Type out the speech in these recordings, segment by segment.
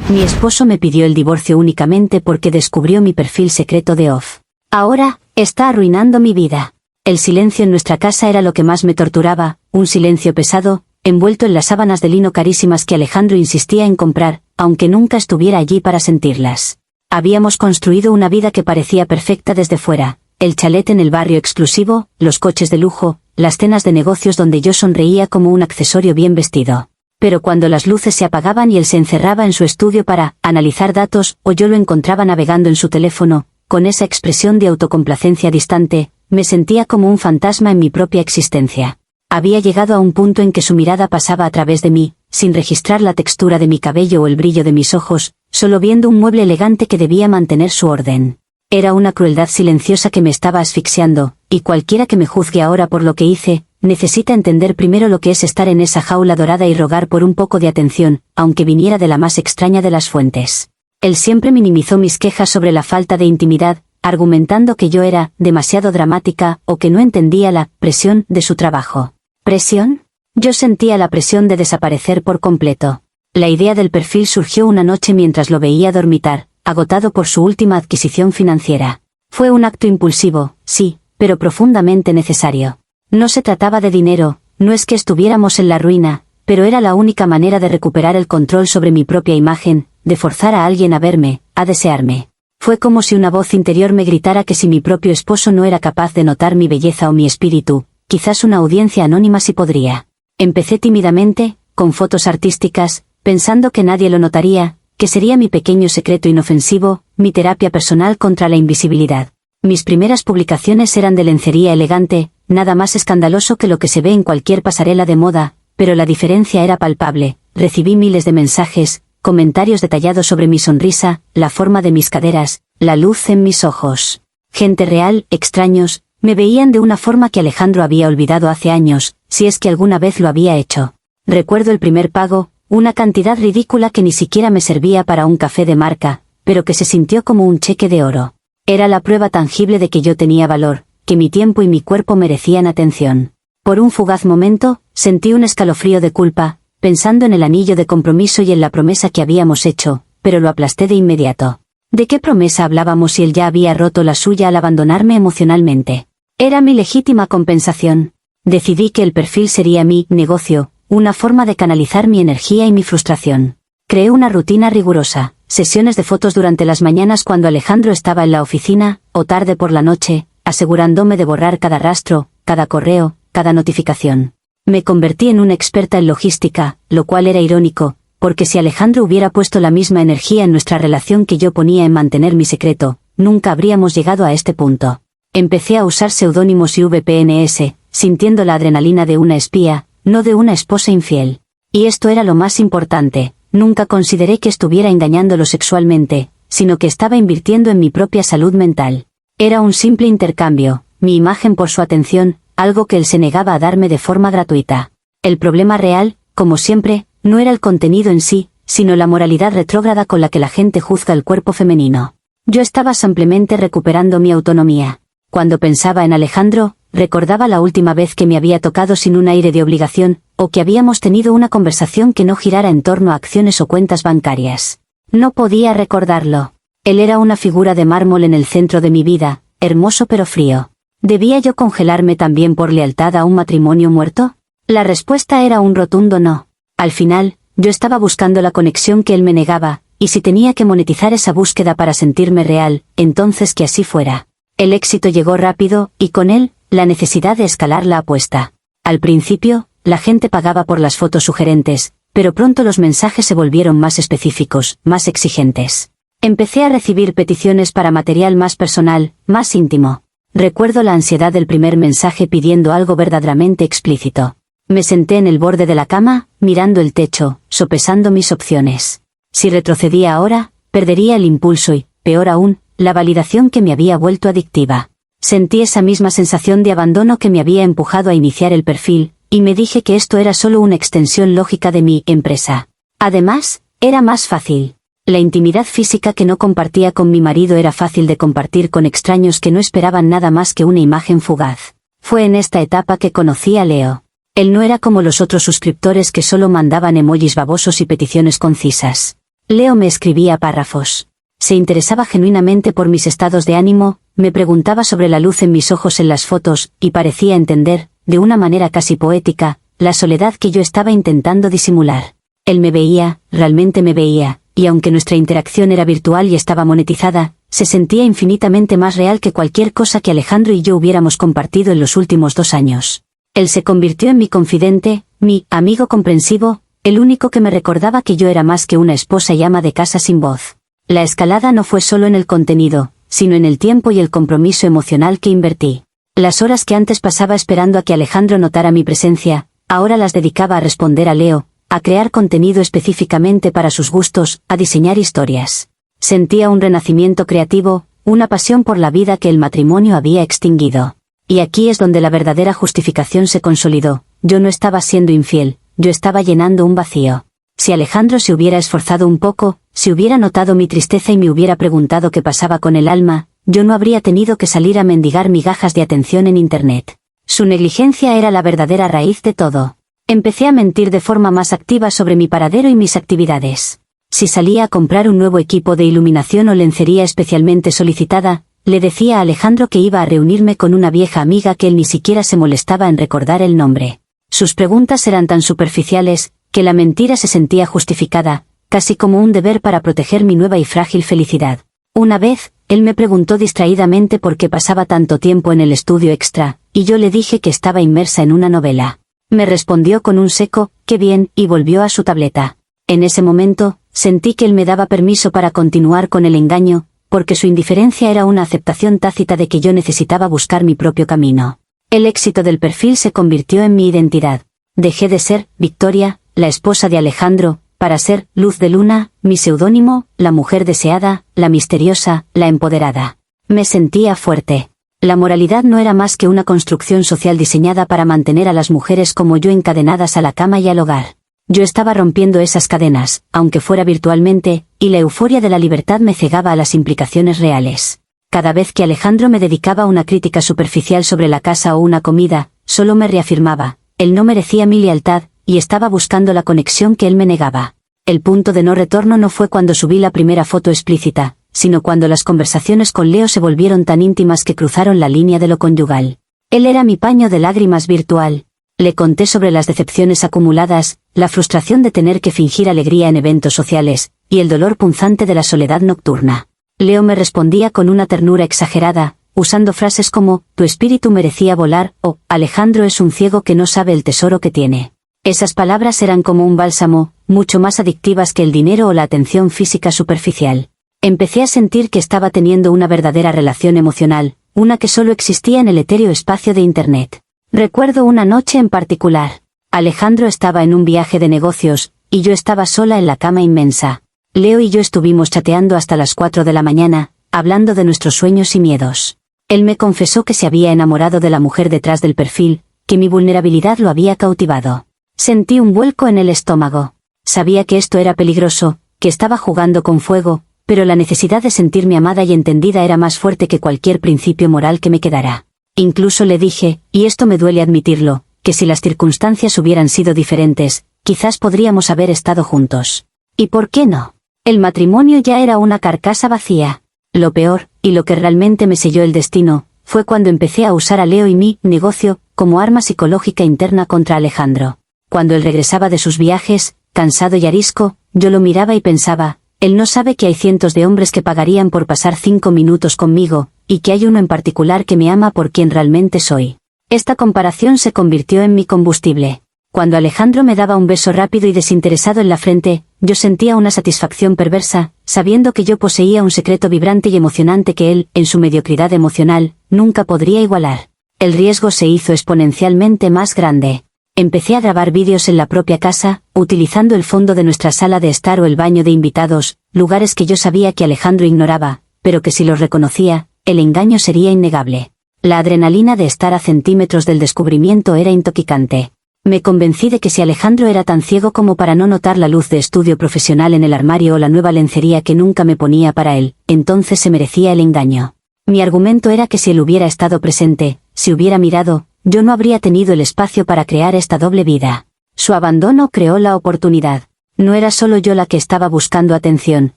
Mi esposo me pidió el divorcio únicamente porque descubrió mi perfil secreto de Off. Ahora, está arruinando mi vida. El silencio en nuestra casa era lo que más me torturaba, un silencio pesado, envuelto en las sábanas de lino carísimas que Alejandro insistía en comprar, aunque nunca estuviera allí para sentirlas. Habíamos construido una vida que parecía perfecta desde fuera, el chalet en el barrio exclusivo, los coches de lujo, las cenas de negocios donde yo sonreía como un accesorio bien vestido. Pero cuando las luces se apagaban y él se encerraba en su estudio para analizar datos, o yo lo encontraba navegando en su teléfono, con esa expresión de autocomplacencia distante, me sentía como un fantasma en mi propia existencia. Había llegado a un punto en que su mirada pasaba a través de mí, sin registrar la textura de mi cabello o el brillo de mis ojos, solo viendo un mueble elegante que debía mantener su orden. Era una crueldad silenciosa que me estaba asfixiando, y cualquiera que me juzgue ahora por lo que hice, necesita entender primero lo que es estar en esa jaula dorada y rogar por un poco de atención, aunque viniera de la más extraña de las fuentes. Él siempre minimizó mis quejas sobre la falta de intimidad, argumentando que yo era demasiado dramática o que no entendía la presión de su trabajo. ¿Presión? Yo sentía la presión de desaparecer por completo. La idea del perfil surgió una noche mientras lo veía dormitar, agotado por su última adquisición financiera. Fue un acto impulsivo, sí, pero profundamente necesario. No se trataba de dinero, no es que estuviéramos en la ruina, pero era la única manera de recuperar el control sobre mi propia imagen, de forzar a alguien a verme, a desearme. Fue como si una voz interior me gritara que si mi propio esposo no era capaz de notar mi belleza o mi espíritu, quizás una audiencia anónima sí podría. Empecé tímidamente, con fotos artísticas, pensando que nadie lo notaría, que sería mi pequeño secreto inofensivo, mi terapia personal contra la invisibilidad. Mis primeras publicaciones eran de lencería elegante, nada más escandaloso que lo que se ve en cualquier pasarela de moda, pero la diferencia era palpable. Recibí miles de mensajes, comentarios detallados sobre mi sonrisa, la forma de mis caderas, la luz en mis ojos. Gente real, extraños, me veían de una forma que Alejandro había olvidado hace años, si es que alguna vez lo había hecho. Recuerdo el primer pago, una cantidad ridícula que ni siquiera me servía para un café de marca, pero que se sintió como un cheque de oro. Era la prueba tangible de que yo tenía valor, que mi tiempo y mi cuerpo merecían atención. Por un fugaz momento, sentí un escalofrío de culpa, pensando en el anillo de compromiso y en la promesa que habíamos hecho, pero lo aplasté de inmediato. ¿De qué promesa hablábamos si él ya había roto la suya al abandonarme emocionalmente? Era mi legítima compensación. Decidí que el perfil sería mi negocio, una forma de canalizar mi energía y mi frustración. Creé una rutina rigurosa, sesiones de fotos durante las mañanas cuando Alejandro estaba en la oficina, o tarde por la noche, asegurándome de borrar cada rastro, cada correo, cada notificación. Me convertí en una experta en logística, lo cual era irónico, porque si Alejandro hubiera puesto la misma energía en nuestra relación que yo ponía en mantener mi secreto, nunca habríamos llegado a este punto. Empecé a usar seudónimos y VPNs, sintiendo la adrenalina de una espía, no de una esposa infiel. Y esto era lo más importante, nunca consideré que estuviera engañándolo sexualmente, sino que estaba invirtiendo en mi propia salud mental. Era un simple intercambio, mi imagen por su atención, algo que él se negaba a darme de forma gratuita. El problema real, como siempre, no era el contenido en sí, sino la moralidad retrógrada con la que la gente juzga el cuerpo femenino. Yo estaba simplemente recuperando mi autonomía. Cuando pensaba en Alejandro, recordaba la última vez que me había tocado sin un aire de obligación, o que habíamos tenido una conversación que no girara en torno a acciones o cuentas bancarias. No podía recordarlo. Él era una figura de mármol en el centro de mi vida, hermoso pero frío. ¿Debía yo congelarme también por lealtad a un matrimonio muerto? La respuesta era un rotundo no. Al final, yo estaba buscando la conexión que él me negaba, y si tenía que monetizar esa búsqueda para sentirme real, entonces que así fuera. El éxito llegó rápido, y con él, la necesidad de escalar la apuesta. Al principio, la gente pagaba por las fotos sugerentes, pero pronto los mensajes se volvieron más específicos, más exigentes. Empecé a recibir peticiones para material más personal, más íntimo. Recuerdo la ansiedad del primer mensaje pidiendo algo verdaderamente explícito. Me senté en el borde de la cama, mirando el techo, sopesando mis opciones. Si retrocedía ahora, perdería el impulso y, peor aún, la validación que me había vuelto adictiva. Sentí esa misma sensación de abandono que me había empujado a iniciar el perfil, y me dije que esto era solo una extensión lógica de mi empresa. Además, era más fácil. La intimidad física que no compartía con mi marido era fácil de compartir con extraños que no esperaban nada más que una imagen fugaz. Fue en esta etapa que conocí a Leo. Él no era como los otros suscriptores que solo mandaban emojis babosos y peticiones concisas. Leo me escribía párrafos. Se interesaba genuinamente por mis estados de ánimo, me preguntaba sobre la luz en mis ojos en las fotos, y parecía entender, de una manera casi poética, la soledad que yo estaba intentando disimular. Él me veía, realmente me veía, y aunque nuestra interacción era virtual y estaba monetizada, se sentía infinitamente más real que cualquier cosa que Alejandro y yo hubiéramos compartido en los últimos 2 años. Él se convirtió en mi confidente, mi amigo comprensivo, el único que me recordaba que yo era más que una esposa y ama de casa sin voz. La escalada no fue solo en el contenido, sino en el tiempo y el compromiso emocional que invertí. Las horas que antes pasaba esperando a que Alejandro notara mi presencia, ahora las dedicaba a responder a Leo, a crear contenido específicamente para sus gustos, a diseñar historias. Sentía un renacimiento creativo, una pasión por la vida que el matrimonio había extinguido. Y aquí es donde la verdadera justificación se consolidó. Yo no estaba siendo infiel, yo estaba llenando un vacío. Si Alejandro se hubiera esforzado un poco, si hubiera notado mi tristeza y me hubiera preguntado qué pasaba con el alma, yo no habría tenido que salir a mendigar migajas de atención en Internet. Su negligencia era la verdadera raíz de todo. Empecé a mentir de forma más activa sobre mi paradero y mis actividades. Si salía a comprar un nuevo equipo de iluminación o lencería especialmente solicitada, le decía a Alejandro que iba a reunirme con una vieja amiga que él ni siquiera se molestaba en recordar el nombre. Sus preguntas eran tan superficiales, que la mentira se sentía justificada, casi como un deber para proteger mi nueva y frágil felicidad. Una vez, él me preguntó distraídamente por qué pasaba tanto tiempo en el estudio extra, y yo le dije que estaba inmersa en una novela. Me respondió con un seco, «Qué bien», y volvió a su tableta. En ese momento, sentí que él me daba permiso para continuar con el engaño, porque su indiferencia era una aceptación tácita de que yo necesitaba buscar mi propio camino. El éxito del perfil se convirtió en mi identidad. Dejé de ser Victoria, la esposa de Alejandro, para ser Luz de Luna, mi seudónimo, la mujer deseada, la misteriosa, la empoderada. Me sentía fuerte. La moralidad no era más que una construcción social diseñada para mantener a las mujeres como yo encadenadas a la cama y al hogar. Yo estaba rompiendo esas cadenas, aunque fuera virtualmente, y la euforia de la libertad me cegaba a las implicaciones reales. Cada vez que Alejandro me dedicaba una crítica superficial sobre la casa o una comida, solo me reafirmaba, él no merecía mi lealtad, y estaba buscando la conexión que él me negaba. El punto de no retorno no fue cuando subí la primera foto explícita, sino cuando las conversaciones con Leo se volvieron tan íntimas que cruzaron la línea de lo conyugal. Él era mi paño de lágrimas virtual. Le conté sobre las decepciones acumuladas, la frustración de tener que fingir alegría en eventos sociales, y el dolor punzante de la soledad nocturna. Leo me respondía con una ternura exagerada, usando frases como, «Tu espíritu merecía volar», o «Alejandro es un ciego que no sabe el tesoro que tiene». Esas palabras eran como un bálsamo, mucho más adictivas que el dinero o la atención física superficial. Empecé a sentir que estaba teniendo una verdadera relación emocional, una que solo existía en el etéreo espacio de Internet. Recuerdo una noche en particular. Alejandro estaba en un viaje de negocios, y yo estaba sola en la cama inmensa. Leo y yo estuvimos chateando hasta las 4 de la mañana, hablando de nuestros sueños y miedos. Él me confesó que se había enamorado de la mujer detrás del perfil, que mi vulnerabilidad lo había cautivado. Sentí un vuelco en el estómago. Sabía que esto era peligroso, que estaba jugando con fuego, pero la necesidad de sentirme amada y entendida era más fuerte que cualquier principio moral que me quedara. Incluso le dije, y esto me duele admitirlo, que si las circunstancias hubieran sido diferentes, quizás podríamos haber estado juntos. ¿Y por qué no? El matrimonio ya era una carcasa vacía. Lo peor, y lo que realmente me selló el destino, fue cuando empecé a usar a Leo y mi negocio como arma psicológica interna contra Alejandro. Cuando él regresaba de sus viajes, cansado y arisco, yo lo miraba y pensaba, él no sabe que hay cientos de hombres que pagarían por pasar 5 minutos conmigo, y que hay uno en particular que me ama por quien realmente soy. Esta comparación se convirtió en mi combustible. Cuando Alejandro me daba un beso rápido y desinteresado en la frente, yo sentía una satisfacción perversa, sabiendo que yo poseía un secreto vibrante y emocionante que él, en su mediocridad emocional, nunca podría igualar. El riesgo se hizo exponencialmente más grande. Empecé a grabar vídeos en la propia casa, utilizando el fondo de nuestra sala de estar o el baño de invitados, lugares que yo sabía que Alejandro ignoraba, pero que si los reconocía, el engaño sería innegable. La adrenalina de estar a centímetros del descubrimiento era intoxicante. Me convencí de que si Alejandro era tan ciego como para no notar la luz de estudio profesional en el armario o la nueva lencería que nunca me ponía para él, entonces se merecía el engaño. Mi argumento era que si él hubiera estado presente, si hubiera mirado, yo no habría tenido el espacio para crear esta doble vida. Su abandono creó la oportunidad. No era solo yo la que estaba buscando atención,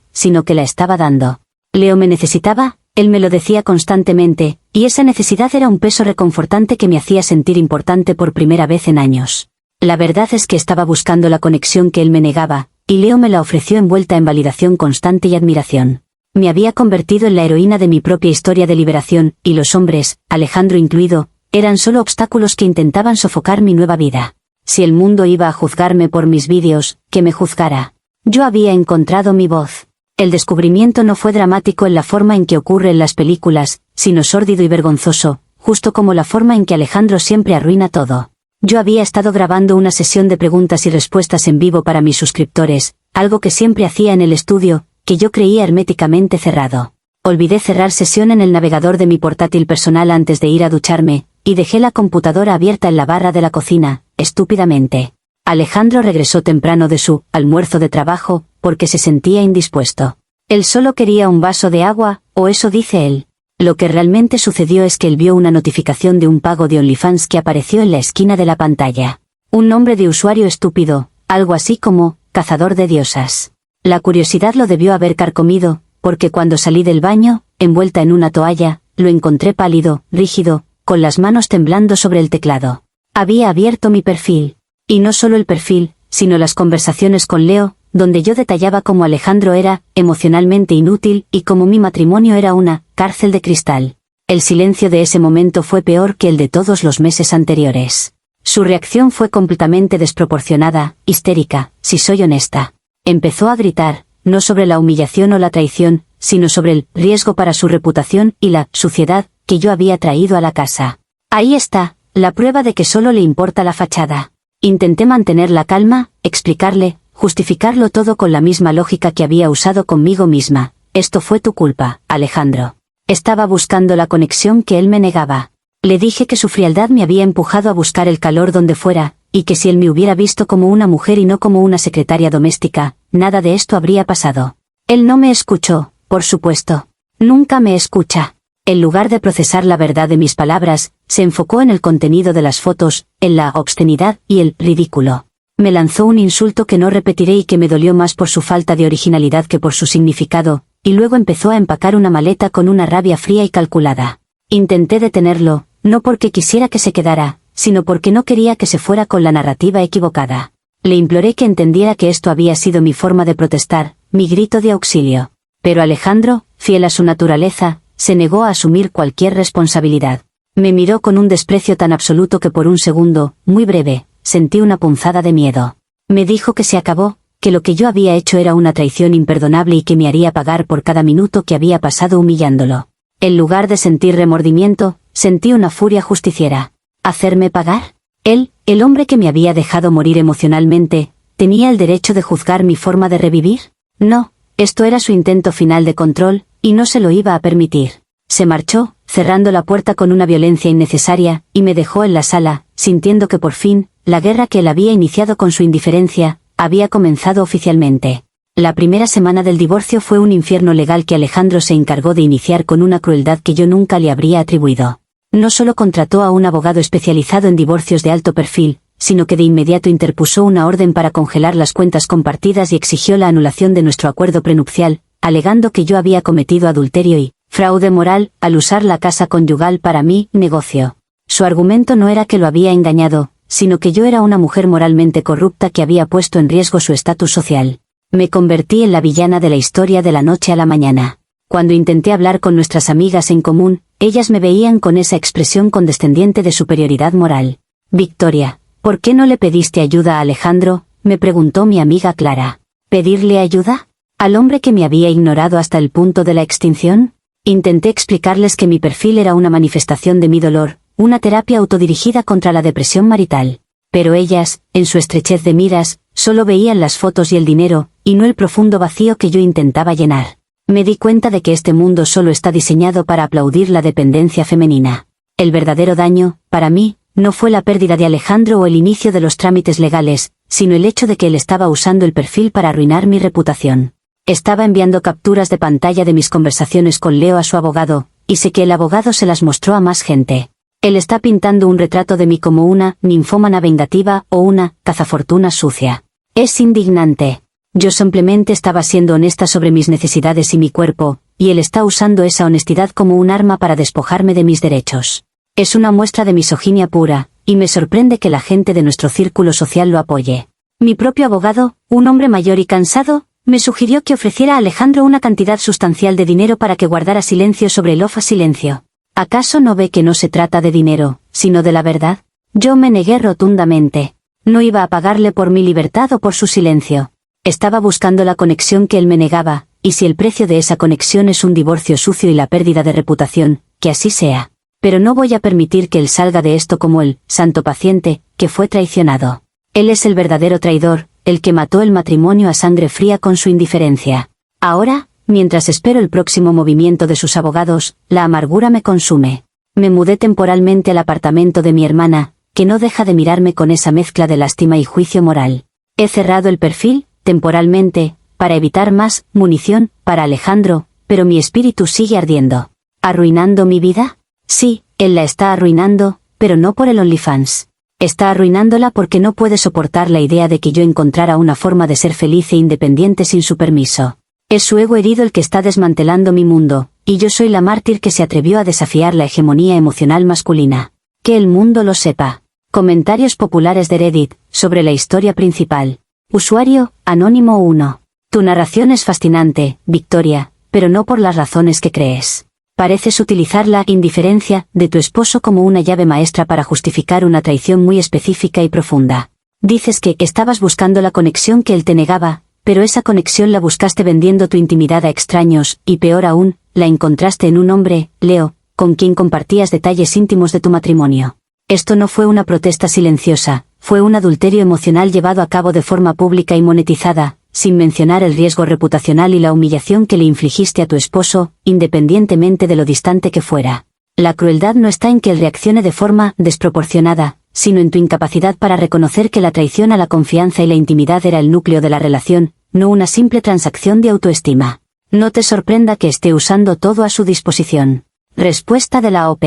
sino que la estaba dando. Leo me necesitaba, él me lo decía constantemente, y esa necesidad era un peso reconfortante que me hacía sentir importante por primera vez en años. La verdad es que estaba buscando la conexión que él me negaba, y Leo me la ofreció envuelta en validación constante y admiración. Me había convertido en la heroína de mi propia historia de liberación, y los hombres, Alejandro incluido, eran solo obstáculos que intentaban sofocar mi nueva vida. Si el mundo iba a juzgarme por mis vídeos, que me juzgara. Yo había encontrado mi voz. El descubrimiento no fue dramático en la forma en que ocurre en las películas, sino sórdido y vergonzoso, justo como la forma en que Alejandro siempre arruina todo. Yo había estado grabando una sesión de preguntas y respuestas en vivo para mis suscriptores, algo que siempre hacía en el estudio, que yo creía herméticamente cerrado. Olvidé cerrar sesión en el navegador de mi portátil personal antes de ir a ducharme, y dejé la computadora abierta en la barra de la cocina, estúpidamente. Alejandro regresó temprano de su almuerzo de trabajo, porque se sentía indispuesto. Él solo quería un vaso de agua, o eso dice él. Lo que realmente sucedió es que él vio una notificación de un pago de OnlyFans que apareció en la esquina de la pantalla. Un nombre de usuario estúpido, algo así como, cazador de diosas. La curiosidad lo debió haber carcomido, porque cuando salí del baño, envuelta en una toalla, lo encontré pálido, rígido, con las manos temblando sobre el teclado. Había abierto mi perfil. Y no solo el perfil, sino las conversaciones con Leo, donde yo detallaba cómo Alejandro era, emocionalmente inútil, y cómo mi matrimonio era una cárcel de cristal. El silencio de ese momento fue peor que el de todos los meses anteriores. Su reacción fue completamente desproporcionada, histérica, si soy honesta. Empezó a gritar, no sobre la humillación o la traición, sino sobre el riesgo para su reputación y la suciedad que yo había traído a la casa. Ahí está, la prueba de que solo le importa la fachada. Intenté mantener la calma, explicarle, justificarlo todo con la misma lógica que había usado conmigo misma. Esto fue tu culpa, Alejandro. Estaba buscando la conexión que él me negaba. Le dije que su frialdad me había empujado a buscar el calor donde fuera, y que si él me hubiera visto como una mujer y no como una secretaria doméstica, nada de esto habría pasado. Él no me escuchó, por supuesto. Nunca me escucha. En lugar de procesar la verdad de mis palabras, se enfocó en el contenido de las fotos, en la obscenidad y el ridículo. Me lanzó un insulto que no repetiré y que me dolió más por su falta de originalidad que por su significado, y luego empezó a empacar una maleta con una rabia fría y calculada. Intenté detenerlo, no porque quisiera que se quedara, sino porque no quería que se fuera con la narrativa equivocada. Le imploré que entendiera que esto había sido mi forma de protestar, mi grito de auxilio. Pero Alejandro, fiel a su naturaleza, se negó a asumir cualquier responsabilidad. Me miró con un desprecio tan absoluto que por un segundo, muy breve, sentí una punzada de miedo. Me dijo que se acabó, que lo que yo había hecho era una traición imperdonable y que me haría pagar por cada minuto que había pasado humillándolo. En lugar de sentir remordimiento, sentí una furia justiciera. ¿Hacerme pagar? Él, el hombre que me había dejado morir emocionalmente, ¿tenía el derecho de juzgar mi forma de revivir? No, esto era su intento final de control, y no se lo iba a permitir. Se marchó, cerrando la puerta con una violencia innecesaria, y me dejó en la sala, sintiendo que por fin, la guerra que él había iniciado con su indiferencia, había comenzado oficialmente. La primera semana del divorcio fue un infierno legal que Alejandro se encargó de iniciar con una crueldad que yo nunca le habría atribuido. No solo contrató a un abogado especializado en divorcios de alto perfil, sino que de inmediato interpuso una orden para congelar las cuentas compartidas y exigió la anulación de nuestro acuerdo prenupcial, alegando que yo había cometido adulterio y fraude moral al usar la casa conyugal para mi negocio. Su argumento no era que lo había engañado, sino que yo era una mujer moralmente corrupta que había puesto en riesgo su estatus social. Me convertí en la villana de la historia de la noche a la mañana. Cuando intenté hablar con nuestras amigas en común, ellas me veían con esa expresión condescendiente de superioridad moral. Victoria, ¿por qué no le pediste ayuda a Alejandro?, me preguntó mi amiga Clara. ¿Pedirle ayuda? ¿Al hombre que me había ignorado hasta el punto de la extinción? Intenté explicarles que mi perfil era una manifestación de mi dolor, una terapia autodirigida contra la depresión marital. Pero ellas, en su estrechez de miras, solo veían las fotos y el dinero, y no el profundo vacío que yo intentaba llenar. Me di cuenta de que este mundo solo está diseñado para aplaudir la dependencia femenina. El verdadero daño, para mí, no fue la pérdida de Alejandro o el inicio de los trámites legales, sino el hecho de que él estaba usando el perfil para arruinar mi reputación. Estaba enviando capturas de pantalla de mis conversaciones con Leo a su abogado, y sé que el abogado se las mostró a más gente. Él está pintando un retrato de mí como una ninfómana vengativa o una cazafortunas sucia. Es indignante. Yo simplemente estaba siendo honesta sobre mis necesidades y mi cuerpo, y él está usando esa honestidad como un arma para despojarme de mis derechos. Es una muestra de misoginia pura, y me sorprende que la gente de nuestro círculo social lo apoye. Mi propio abogado, un hombre mayor y cansado, me sugirió que ofreciera a Alejandro una cantidad sustancial de dinero para que guardara silencio sobre el silencio. ¿Acaso no ve que no se trata de dinero, sino de la verdad? Yo me negué rotundamente. No iba a pagarle por mi libertad o por su silencio. Estaba buscando la conexión que él me negaba, y si el precio de esa conexión es un divorcio sucio y la pérdida de reputación, que así sea. Pero no voy a permitir que él salga de esto como el santo paciente, que fue traicionado. Él es el verdadero traidor, el que mató el matrimonio a sangre fría con su indiferencia. Ahora, mientras espero el próximo movimiento de sus abogados, la amargura me consume. Me mudé temporalmente al apartamento de mi hermana, que no deja de mirarme con esa mezcla de lástima y juicio moral. He cerrado el perfil, temporalmente, para evitar más munición para Alejandro, pero mi espíritu sigue ardiendo. ¿Arruinando mi vida? Sí, él la está arruinando, pero no por el OnlyFans. Está arruinándola porque no puede soportar la idea de que yo encontrara una forma de ser feliz e independiente sin su permiso. Es su ego herido el que está desmantelando mi mundo, y yo soy la mártir que se atrevió a desafiar la hegemonía emocional masculina. Que el mundo lo sepa. Comentarios populares de Reddit, sobre la historia principal. Usuario, Anónimo 1. Tu narración es fascinante, Victoria, pero no por las razones que crees. Pareces utilizar la indiferencia de tu esposo como una llave maestra para justificar una traición muy específica y profunda. Dices que estabas buscando la conexión que él te negaba, pero esa conexión la buscaste vendiendo tu intimidad a extraños, y peor aún, la encontraste en un hombre, Leo, con quien compartías detalles íntimos de tu matrimonio. Esto no fue una protesta silenciosa, fue un adulterio emocional llevado a cabo de forma pública y monetizada, sin mencionar el riesgo reputacional y la humillación que le infligiste a tu esposo, independientemente de lo distante que fuera. La crueldad no está en que él reaccione de forma desproporcionada, sino en tu incapacidad para reconocer que la traición a la confianza y la intimidad era el núcleo de la relación, no una simple transacción de autoestima. No te sorprenda que esté usando todo a su disposición. Respuesta de la OP.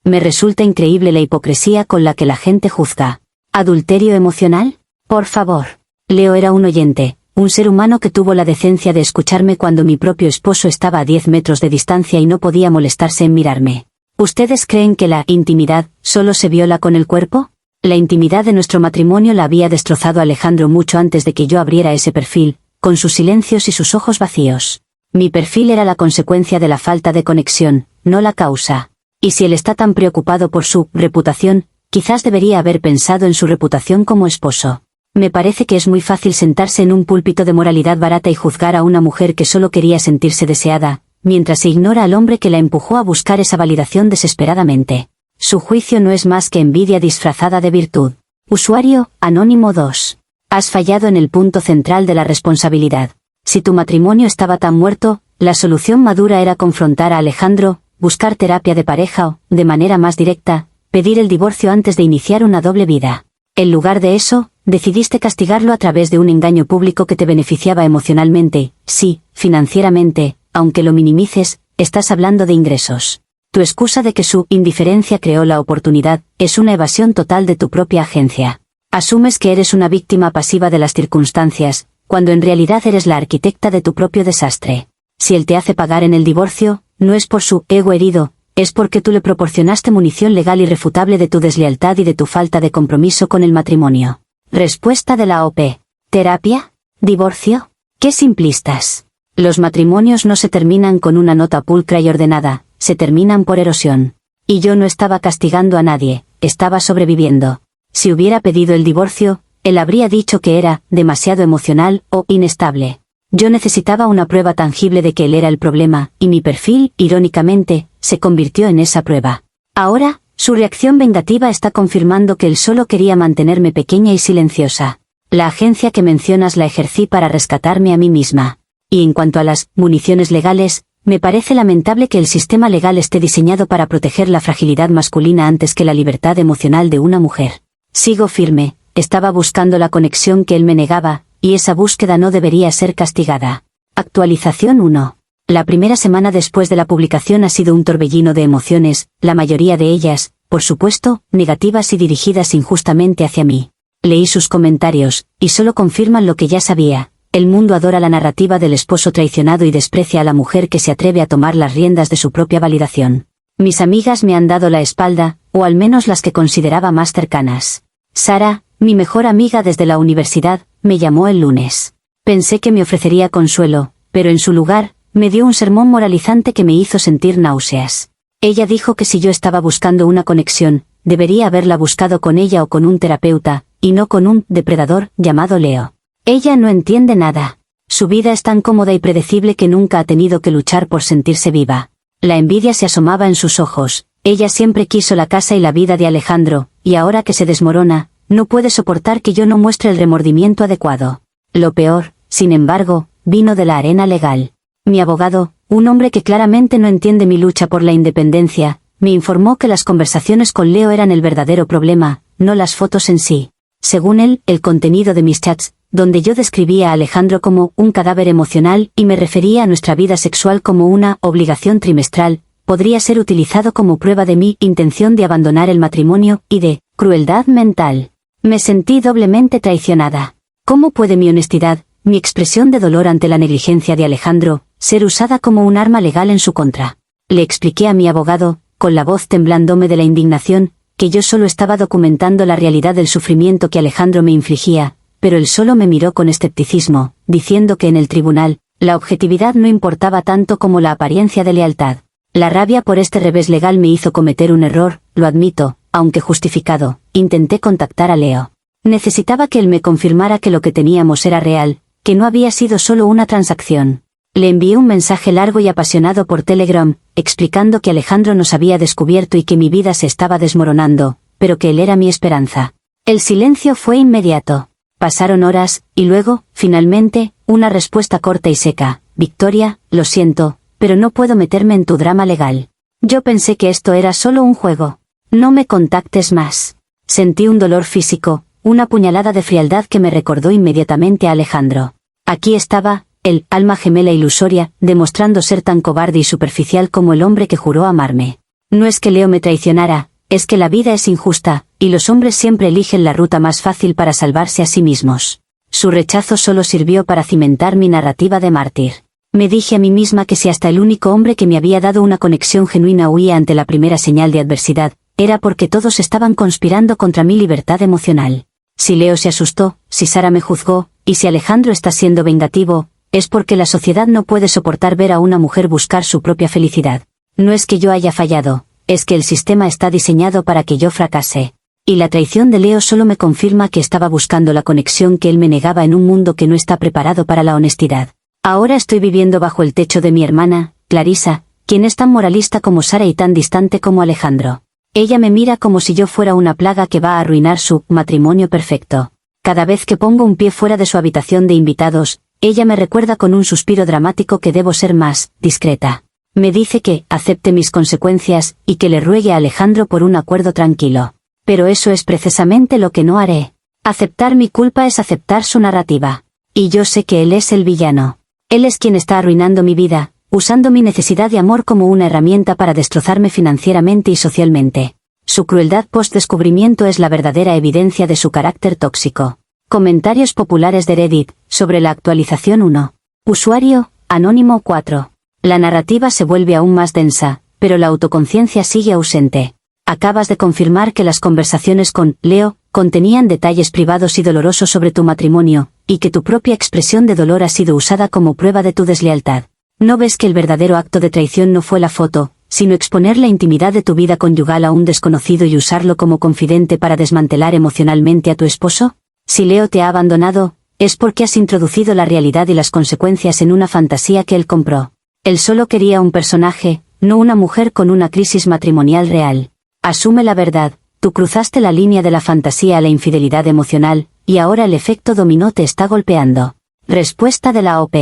Me resulta increíble la hipocresía con la que la gente juzga. ¿Adulterio emocional? Por favor. Leo era un oyente, un ser humano que tuvo la decencia de escucharme cuando mi propio esposo estaba a 10 metros de distancia y no podía molestarse en mirarme. ¿Ustedes creen que la intimidad solo se viola con el cuerpo? La intimidad de nuestro matrimonio la había destrozado Alejandro mucho antes de que yo abriera ese perfil, con sus silencios y sus ojos vacíos. Mi perfil era la consecuencia de la falta de conexión, no la causa. Y si él está tan preocupado por su reputación, quizás debería haber pensado en su reputación como esposo. Me parece que es muy fácil sentarse en un púlpito de moralidad barata y juzgar a una mujer que solo quería sentirse deseada, mientras se ignora al hombre que la empujó a buscar esa validación desesperadamente. Su juicio no es más que envidia disfrazada de virtud. Usuario, Anónimo 2. Has fallado en el punto central de la responsabilidad. Si tu matrimonio estaba tan muerto, la solución madura era confrontar a Alejandro, buscar terapia de pareja o, de manera más directa, pedir el divorcio antes de iniciar una doble vida. En lugar de eso, decidiste castigarlo a través de un engaño público que te beneficiaba emocionalmente, sí, financieramente, aunque lo minimices, estás hablando de ingresos. Tu excusa de que su indiferencia creó la oportunidad, es una evasión total de tu propia agencia. Asumes que eres una víctima pasiva de las circunstancias, cuando en realidad eres la arquitecta de tu propio desastre. Si él te hace pagar en el divorcio, no es por su ego herido, es porque tú le proporcionaste munición legal irrefutable de tu deslealtad y de tu falta de compromiso con el matrimonio. Respuesta de la OP. ¿Terapia? ¿Divorcio? ¡Qué simplistas! Los matrimonios no se terminan con una nota pulcra y ordenada, se terminan por erosión. Y yo no estaba castigando a nadie, estaba sobreviviendo. Si hubiera pedido el divorcio, él habría dicho que era demasiado emocional o inestable. Yo necesitaba una prueba tangible de que él era el problema, y mi perfil, irónicamente, se convirtió en esa prueba. Ahora, su reacción vengativa está confirmando que él solo quería mantenerme pequeña y silenciosa. La agencia que mencionas la ejercí para rescatarme a mí misma. Y en cuanto a las municiones legales, me parece lamentable que el sistema legal esté diseñado para proteger la fragilidad masculina antes que la libertad emocional de una mujer. Sigo firme, estaba buscando la conexión que él me negaba, y esa búsqueda no debería ser castigada. Actualización 1. La primera semana después de la publicación ha sido un torbellino de emociones, la mayoría de ellas, por supuesto, negativas y dirigidas injustamente hacia mí. Leí sus comentarios, y solo confirman lo que ya sabía. El mundo adora la narrativa del esposo traicionado y desprecia a la mujer que se atreve a tomar las riendas de su propia validación. Mis amigas me han dado la espalda, o al menos las que consideraba más cercanas. Sara, mi mejor amiga desde la universidad, me llamó el lunes. Pensé que me ofrecería consuelo, pero en su lugar, me dio un sermón moralizante que me hizo sentir náuseas. Ella dijo que si yo estaba buscando una conexión, debería haberla buscado con ella o con un terapeuta, y no con un depredador llamado Leo. Ella no entiende nada. Su vida es tan cómoda y predecible que nunca ha tenido que luchar por sentirse viva. La envidia se asomaba en sus ojos. Ella siempre quiso la casa y la vida de Alejandro, y ahora que se desmorona, no puede soportar que yo no muestre el remordimiento adecuado. Lo peor, sin embargo, vino de la arena legal. Mi abogado, un hombre que claramente no entiende mi lucha por la independencia, me informó que las conversaciones con Leo eran el verdadero problema, no las fotos en sí. Según él, el contenido de mis chats, donde yo describía a Alejandro como un cadáver emocional y me refería a nuestra vida sexual como una obligación trimestral, podría ser utilizado como prueba de mi intención de abandonar el matrimonio y de crueldad mental. Me sentí doblemente traicionada. ¿Cómo puede mi honestidad, mi expresión de dolor ante la negligencia de Alejandro, ser usada como un arma legal en su contra? Le expliqué a mi abogado, con la voz temblándome de la indignación, que yo solo estaba documentando la realidad del sufrimiento que Alejandro me infligía, pero él solo me miró con escepticismo, diciendo que en el tribunal, la objetividad no importaba tanto como la apariencia de lealtad. La rabia por este revés legal me hizo cometer un error, lo admito, aunque justificado. Intenté contactar a Leo. Necesitaba que él me confirmara que lo que teníamos era real, que no había sido solo una transacción. Le envié un mensaje largo y apasionado por Telegram, explicando que Alejandro nos había descubierto y que mi vida se estaba desmoronando, pero que él era mi esperanza. El silencio fue inmediato. Pasaron horas, y luego, finalmente, una respuesta corta y seca. Victoria, lo siento, pero no puedo meterme en tu drama legal. Yo pensé que esto era solo un juego. No me contactes más. Sentí un dolor físico, una puñalada de frialdad que me recordó inmediatamente a Alejandro. Aquí estaba, el alma gemela ilusoria, demostrando ser tan cobarde y superficial como el hombre que juró amarme. No es que Leo me traicionara, es que la vida es injusta, y los hombres siempre eligen la ruta más fácil para salvarse a sí mismos. Su rechazo solo sirvió para cimentar mi narrativa de mártir. Me dije a mí misma que si hasta el único hombre que me había dado una conexión genuina huía ante la primera señal de adversidad, era porque todos estaban conspirando contra mi libertad emocional. Si Leo se asustó, si Sara me juzgó, y si Alejandro está siendo vengativo, es porque la sociedad no puede soportar ver a una mujer buscar su propia felicidad. No es que yo haya fallado, es que el sistema está diseñado para que yo fracase. Y la traición de Leo solo me confirma que estaba buscando la conexión que él me negaba en un mundo que no está preparado para la honestidad. Ahora estoy viviendo bajo el techo de mi hermana, Clarisa, quien es tan moralista como Sara y tan distante como Alejandro. Ella me mira como si yo fuera una plaga que va a arruinar su matrimonio perfecto. Cada vez que pongo un pie fuera de su habitación de invitados, ella me recuerda con un suspiro dramático que debo ser más discreta. Me dice que acepte mis consecuencias y que le ruegue a Alejandro por un acuerdo tranquilo. Pero eso es precisamente lo que no haré. Aceptar mi culpa es aceptar su narrativa. Y yo sé que él es el villano. Él es quien está arruinando mi vida, usando mi necesidad de amor como una herramienta para destrozarme financieramente y socialmente. Su crueldad post-descubrimiento es la verdadera evidencia de su carácter tóxico. Comentarios populares de Reddit, sobre la actualización 1. Usuario, Anónimo 4. La narrativa se vuelve aún más densa, pero la autoconciencia sigue ausente. Acabas de confirmar que las conversaciones con Leo contenían detalles privados y dolorosos sobre tu matrimonio, y que tu propia expresión de dolor ha sido usada como prueba de tu deslealtad. ¿No ves que el verdadero acto de traición no fue la foto, sino exponer la intimidad de tu vida conyugal a un desconocido y usarlo como confidente para desmantelar emocionalmente a tu esposo? Si Leo te ha abandonado, es porque has introducido la realidad y las consecuencias en una fantasía que él compró. Él solo quería un personaje, no una mujer con una crisis matrimonial real. Asume la verdad, tú cruzaste la línea de la fantasía a la infidelidad emocional, y ahora el efecto dominó te está golpeando. Respuesta de la OP.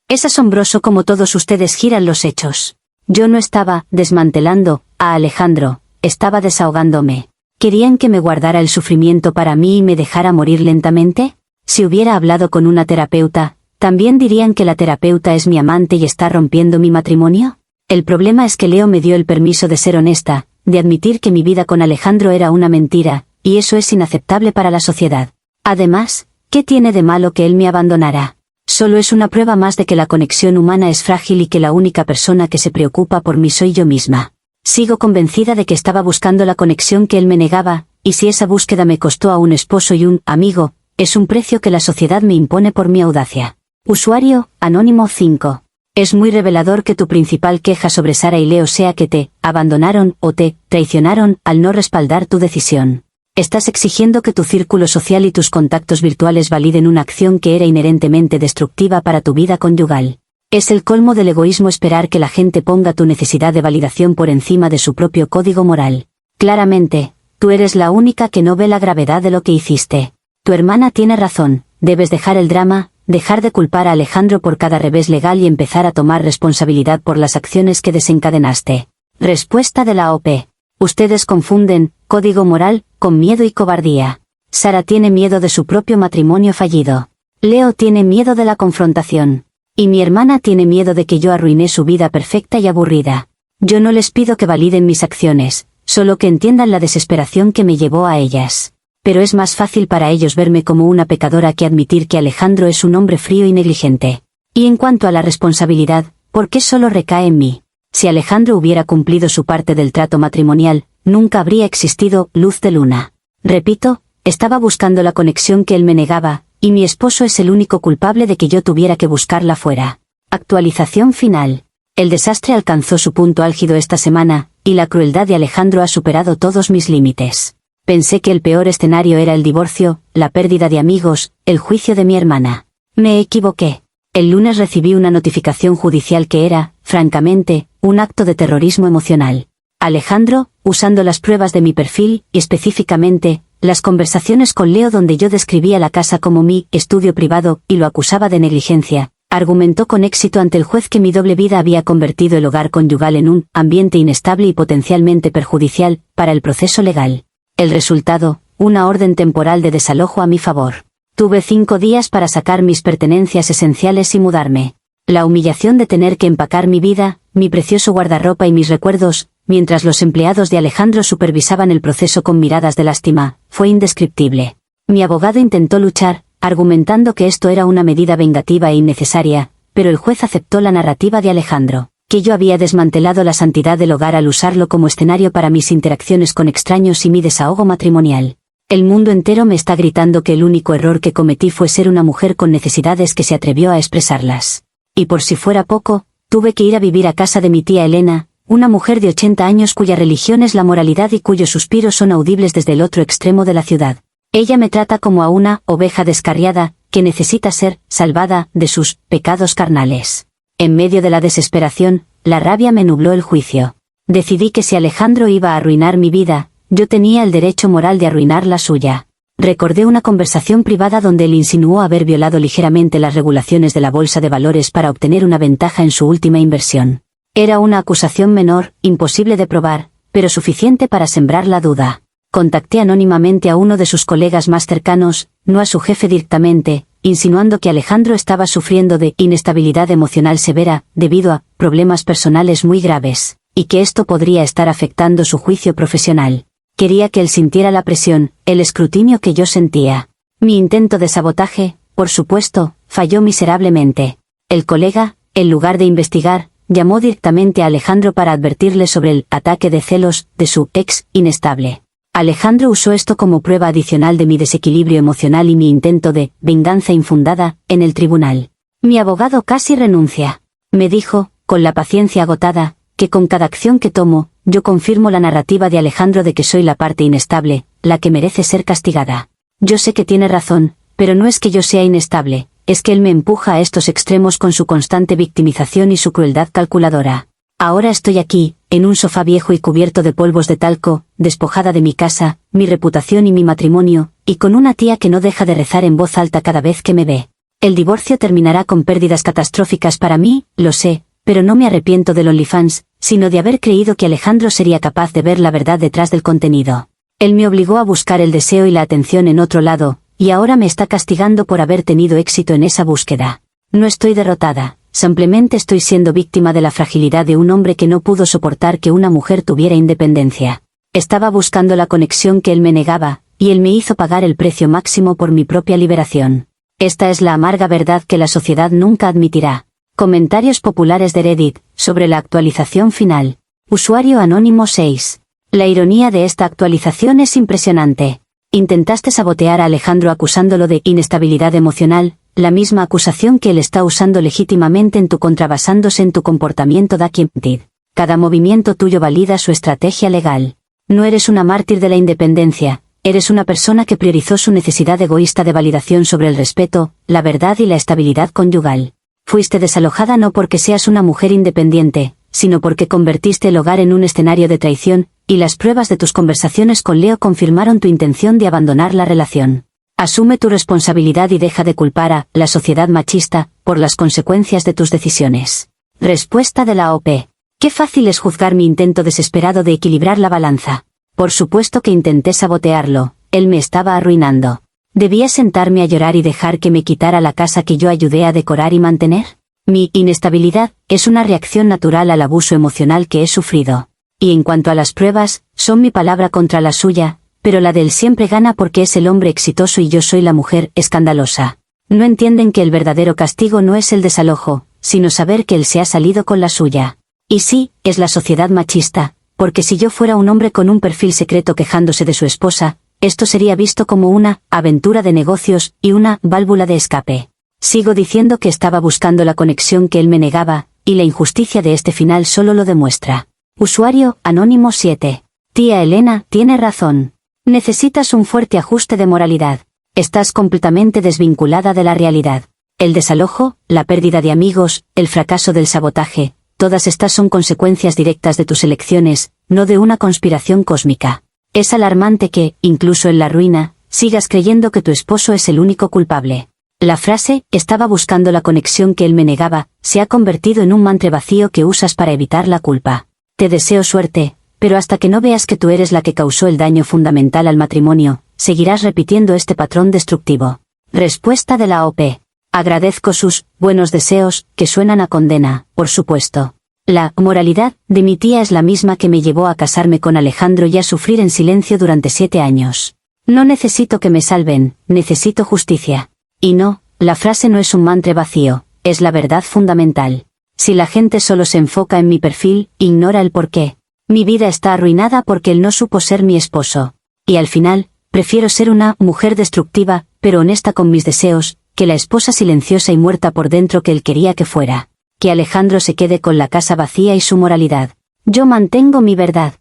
Es asombroso cómo todos ustedes giran los hechos. Yo no estaba desmantelando a Alejandro, estaba desahogándome. ¿Querían que me guardara el sufrimiento para mí y me dejara morir lentamente? Si hubiera hablado con una terapeuta, ¿también dirían que la terapeuta es mi amante y está rompiendo mi matrimonio? El problema es que Leo me dio el permiso de ser honesta, de admitir que mi vida con Alejandro era una mentira, y eso es inaceptable para la sociedad. Además, ¿qué tiene de malo que él me abandonara? Solo es una prueba más de que la conexión humana es frágil y que la única persona que se preocupa por mí soy yo misma. Sigo convencida de que estaba buscando la conexión que él me negaba, y si esa búsqueda me costó a un esposo y un amigo, es un precio que la sociedad me impone por mi audacia. Usuario, Anónimo 5. Es muy revelador que tu principal queja sobre Sara y Leo sea que te abandonaron o te traicionaron al no respaldar tu decisión. Estás exigiendo que tu círculo social y tus contactos virtuales validen una acción que era inherentemente destructiva para tu vida conyugal. Es el colmo del egoísmo esperar que la gente ponga tu necesidad de validación por encima de su propio código moral. Claramente, tú eres la única que no ve la gravedad de lo que hiciste. Tu hermana tiene razón, debes dejar el drama, dejar de culpar a Alejandro por cada revés legal y empezar a tomar responsabilidad por las acciones que desencadenaste. Respuesta de la OP. Ustedes confunden código moral con miedo y cobardía. Sara tiene miedo de su propio matrimonio fallido. Leo tiene miedo de la confrontación. Y mi hermana tiene miedo de que yo arruiné su vida perfecta y aburrida. Yo no les pido que validen mis acciones, solo que entiendan la desesperación que me llevó a ellas. Pero es más fácil para ellos verme como una pecadora que admitir que Alejandro es un hombre frío y negligente. Y en cuanto a la responsabilidad, ¿por qué solo recae en mí? Si Alejandro hubiera cumplido su parte del trato matrimonial, nunca habría existido Luz de Luna. Repito, estaba buscando la conexión que él me negaba, y mi esposo es el único culpable de que yo tuviera que buscarla fuera. Actualización final. El desastre alcanzó su punto álgido esta semana, y la crueldad de Alejandro ha superado todos mis límites. Pensé que el peor escenario era el divorcio, la pérdida de amigos, el juicio de mi hermana. Me equivoqué. El lunes recibí una notificación judicial que era, francamente, un acto de terrorismo emocional. Alejandro, usando las pruebas de mi perfil, y específicamente, las conversaciones con Leo donde yo describía la casa como mi estudio privado y lo acusaba de negligencia, argumentó con éxito ante el juez que mi doble vida había convertido el hogar conyugal en un ambiente inestable y potencialmente perjudicial para el proceso legal. El resultado, una orden temporal de desalojo a mi favor. Tuve 5 días para sacar mis pertenencias esenciales y mudarme. La humillación de tener que empacar mi vida, mi precioso guardarropa y mis recuerdos, mientras los empleados de Alejandro supervisaban el proceso con miradas de lástima, fue indescriptible. Mi abogado intentó luchar, argumentando que esto era una medida vengativa e innecesaria, pero el juez aceptó la narrativa de Alejandro, que yo había desmantelado la santidad del hogar al usarlo como escenario para mis interacciones con extraños y mi desahogo matrimonial. El mundo entero me está gritando que el único error que cometí fue ser una mujer con necesidades que se atrevió a expresarlas. Y por si fuera poco, tuve que ir a vivir a casa de mi tía Elena, una mujer de 80 años cuya religión es la moralidad y cuyos suspiros son audibles desde el otro extremo de la ciudad. Ella me trata como a una oveja descarriada, que necesita ser salvada de sus pecados carnales. En medio de la desesperación, la rabia me nubló el juicio. Decidí que si Alejandro iba a arruinar mi vida, yo tenía el derecho moral de arruinar la suya. Recordé una conversación privada donde él insinuó haber violado ligeramente las regulaciones de la bolsa de valores para obtener una ventaja en su última inversión. Era una acusación menor, imposible de probar, pero suficiente para sembrar la duda. Contacté anónimamente a uno de sus colegas más cercanos, no a su jefe directamente, insinuando que Alejandro estaba sufriendo de inestabilidad emocional severa, debido a problemas personales muy graves, y que esto podría estar afectando su juicio profesional. Quería que él sintiera la presión, el escrutinio que yo sentía. Mi intento de sabotaje, por supuesto, falló miserablemente. El colega, en lugar de investigar, llamó directamente a Alejandro para advertirle sobre el ataque de celos de su ex inestable. Alejandro usó esto como prueba adicional de mi desequilibrio emocional y mi intento de venganza infundada en el tribunal. Mi abogado casi renuncia. Me dijo, con la paciencia agotada, que con cada acción que tomo, yo confirmo la narrativa de Alejandro de que soy la parte inestable, la que merece ser castigada. Yo sé que tiene razón, pero no es que yo sea inestable, es que él me empuja a estos extremos con su constante victimización y su crueldad calculadora. Ahora estoy aquí, en un sofá viejo y cubierto de polvos de talco, despojada de mi casa, mi reputación y mi matrimonio, y con una tía que no deja de rezar en voz alta cada vez que me ve. El divorcio terminará con pérdidas catastróficas para mí, lo sé, pero no me arrepiento del OnlyFans, sino de haber creído que Alejandro sería capaz de ver la verdad detrás del contenido. Él me obligó a buscar el deseo y la atención en otro lado, y ahora me está castigando por haber tenido éxito en esa búsqueda. No estoy derrotada, simplemente estoy siendo víctima de la fragilidad de un hombre que no pudo soportar que una mujer tuviera independencia. Estaba buscando la conexión que él me negaba, y él me hizo pagar el precio máximo por mi propia liberación. Esta es la amarga verdad que la sociedad nunca admitirá. Comentarios populares de Reddit, sobre la actualización final. Usuario anónimo 6. La ironía de esta actualización es impresionante. Intentaste sabotear a Alejandro acusándolo de inestabilidad emocional, la misma acusación que él está usando legítimamente en tu contra basándose en tu comportamiento documented. Cada movimiento tuyo valida su estrategia legal. No eres una mártir de la independencia, eres una persona que priorizó su necesidad egoísta de validación sobre el respeto, la verdad y la estabilidad conyugal. Fuiste desalojada no porque seas una mujer independiente, sino porque convertiste el hogar en un escenario de traición, y las pruebas de tus conversaciones con Leo confirmaron tu intención de abandonar la relación. Asume tu responsabilidad y deja de culpar a la sociedad machista por las consecuencias de tus decisiones. Respuesta de la OP. Qué fácil es juzgar mi intento desesperado de equilibrar la balanza. Por supuesto que intenté sabotearlo, él me estaba arruinando. ¿Debía sentarme a llorar y dejar que me quitara la casa que yo ayudé a decorar y mantener? Mi inestabilidad es una reacción natural al abuso emocional que he sufrido. Y en cuanto a las pruebas, son mi palabra contra la suya, pero la de él siempre gana porque es el hombre exitoso y yo soy la mujer escandalosa. No entienden que el verdadero castigo no es el desalojo, sino saber que él se ha salido con la suya. Y sí, es la sociedad machista, porque si yo fuera un hombre con un perfil secreto quejándose de su esposa, esto sería visto como una aventura de negocios y una válvula de escape. Sigo diciendo que estaba buscando la conexión que él me negaba, y la injusticia de este final solo lo demuestra. Usuario anónimo 7. Tía Elena, tiene razón. Necesitas un fuerte ajuste de moralidad. Estás completamente desvinculada de la realidad. El desalojo, la pérdida de amigos, el fracaso del sabotaje, todas estas son consecuencias directas de tus elecciones, no de una conspiración cósmica. Es alarmante que, incluso en la ruina, sigas creyendo que tu esposo es el único culpable. La frase, estaba buscando la conexión que él me negaba, se ha convertido en un mantra vacío que usas para evitar la culpa. Te deseo suerte, pero hasta que no veas que tú eres la que causó el daño fundamental al matrimonio, seguirás repitiendo este patrón destructivo. Respuesta de la OP. Agradezco sus buenos deseos, que suenan a condena, por supuesto. La moralidad de mi tía es la misma que me llevó a casarme con Alejandro y a sufrir en silencio durante 7 años. No necesito que me salven, necesito justicia. Y no, la frase no es un mantra vacío, es la verdad fundamental. Si la gente solo se enfoca en mi perfil, ignora el porqué. Mi vida está arruinada porque él no supo ser mi esposo. Y al final, prefiero ser una mujer destructiva, pero honesta con mis deseos, que la esposa silenciosa y muerta por dentro que él quería que fuera. Que Alejandro se quede con la casa vacía y su moralidad. Yo mantengo mi verdad.